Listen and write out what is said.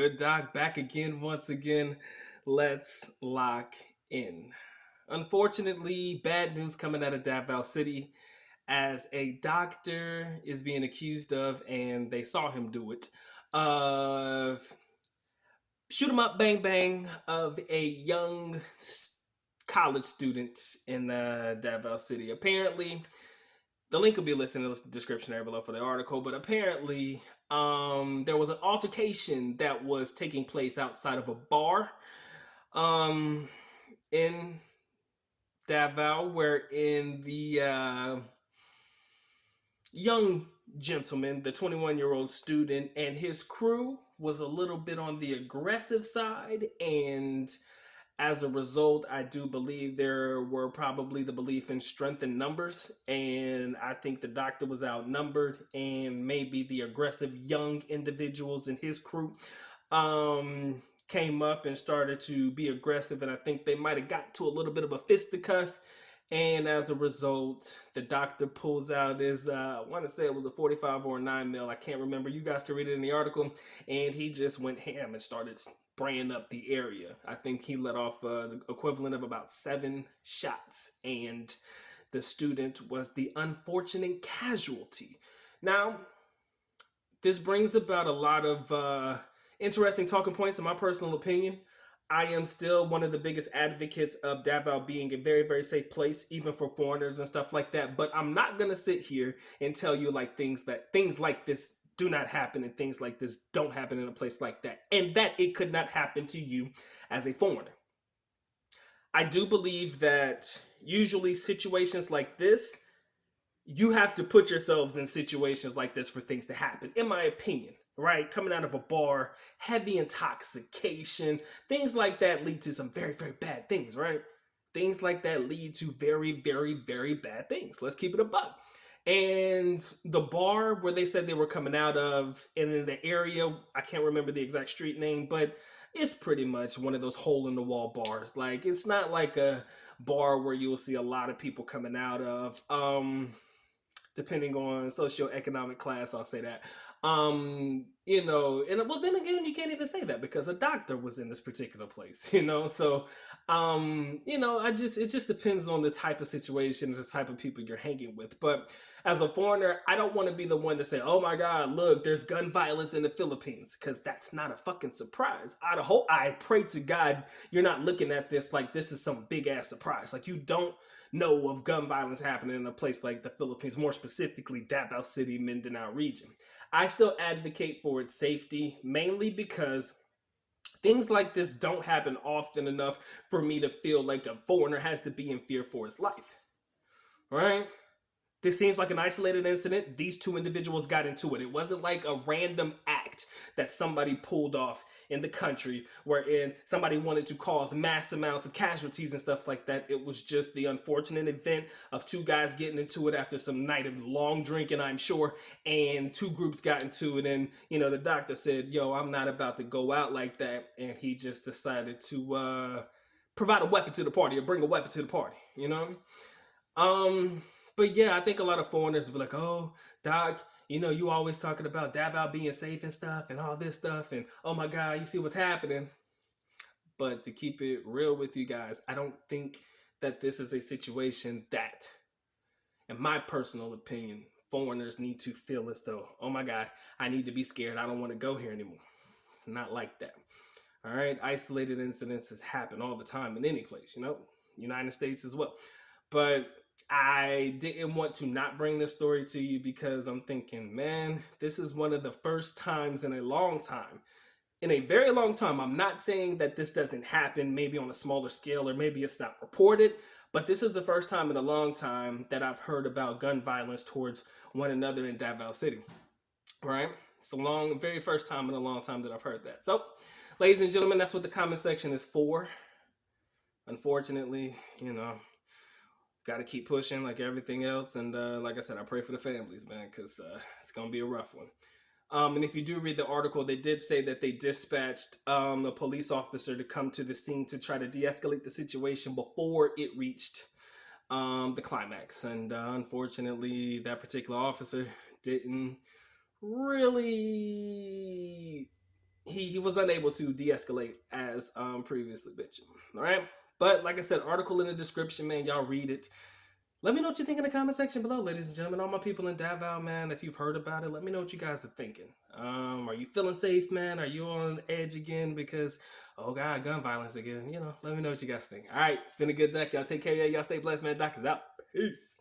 good, Doc? Back again, once again. Let's lock in. Unfortunately, bad news coming out of Davao City as a doctor is being accused of, and they saw him do it, of shoot 'em up, bang bang, of a young college student in Davao City. Apparently, the link will be listed in the description there below for the article, but apparently there was an altercation that was taking place outside of a bar um, in Davao, wherein the young gentleman, the 21-year-old student, and his crew was a little bit on the aggressive side, and as a result, I do believe there were probably the belief in strength in numbers, and I think the doctor was outnumbered, and maybe the aggressive young individuals in his crew came up and started to be aggressive, and I think they might have gotten to a little bit of a fisticuff. And as a result, the doctor pulls out his, I want to say it was a 45 or a 9 mil. I can't remember. You guys can read it in the article. And he just went ham and started spraying up the area. I think he let off the equivalent of about 7 shots. And the student was the unfortunate casualty. Now, this brings about a lot of interesting talking points in my personal opinion. I am still one of the biggest advocates of Davao being a very, very safe place, even for foreigners and stuff like that. But I'm not gonna sit here and tell you like things like this do not happen and things like this don't happen in a place like that, and that it could not happen to you as a foreigner. I do believe that usually situations like this, you have to put yourselves in situations like this for things to happen, in my opinion. Right, coming out of a bar, heavy intoxication, things like that lead to some very, very bad things, right? Things like that lead to very, very, very bad things. Let's keep it a buck. And the bar where they said they were coming out of, and in the area, I can't remember the exact street name, but it's pretty much one of those hole in the wall bars. Like, it's not like a bar where you'll see a lot of people coming out of. Depending on socioeconomic class, I'll say that. And well, then again, you can't even say that because a doctor was in this particular place, So, it just depends on the type of situation, the type of people you're hanging with. But as a foreigner, I don't want to be the one to say, "Oh my God, look, there's gun violence in the Philippines," because that's not a fucking surprise. I pray to God you're not looking at this like this is some big ass surprise. Like you don't know of gun violence happening in a place like the Philippines, more specifically Davao City, Mindanao region. I still advocate for its safety, mainly because things like this don't happen often enough for me to feel like a foreigner has to be in fear for his life. Right? This seems like an isolated incident. These two individuals got into it. It wasn't like a random act that somebody pulled off in the country wherein somebody wanted to cause mass amounts of casualties and stuff like that. It was just the unfortunate event of two guys getting into it after some night of long drinking, I'm sure, and two groups got into it. And, the doctor said, "Yo, I'm not about to go out like that." And he just decided to provide a weapon to the party or bring a weapon to the party, But yeah, I think a lot of foreigners will be like, "Oh, Doc, you always talking about Davao being safe and stuff and all this stuff. And oh my God, you see what's happening." But to keep it real with you guys, I don't think that this is a situation that, in my personal opinion, foreigners need to feel as though, "Oh my God, I need to be scared. I don't want to go here anymore." It's not like that. All right. Isolated incidences happen all the time in any place, United States as well. But I didn't want to not bring this story to you because I'm thinking, man, this is one of the first times in a long time. In a very long time, I'm not saying that this doesn't happen, maybe on a smaller scale, or maybe it's not reported, but this is the first time in a long time that I've heard about gun violence towards one another in Davao City. Right? It's very first time in a long time that I've heard that. So, ladies and gentlemen, that's what the comment section is for. Unfortunately, got to keep pushing like everything else. And like I said, I pray for the families, man, because it's going to be a rough one. And if you do read the article, they did say that they dispatched a police officer to come to the scene to try to de-escalate the situation before it reached the climax. And unfortunately, that particular officer didn't really... he was unable to de-escalate as previously mentioned. All right, but like I said, article in the description, man. Y'all read it. Let me know what you think in the comment section below, ladies and gentlemen. All my people in Davao, man, if you've heard about it, let me know what you guys are thinking. Are you feeling safe, man? Are you on edge again because, oh God, gun violence again? You know, let me know what you guys think. All right, it's been a good deck. Y'all take care of y'all. Y'all stay blessed, man. Doc is out. Peace.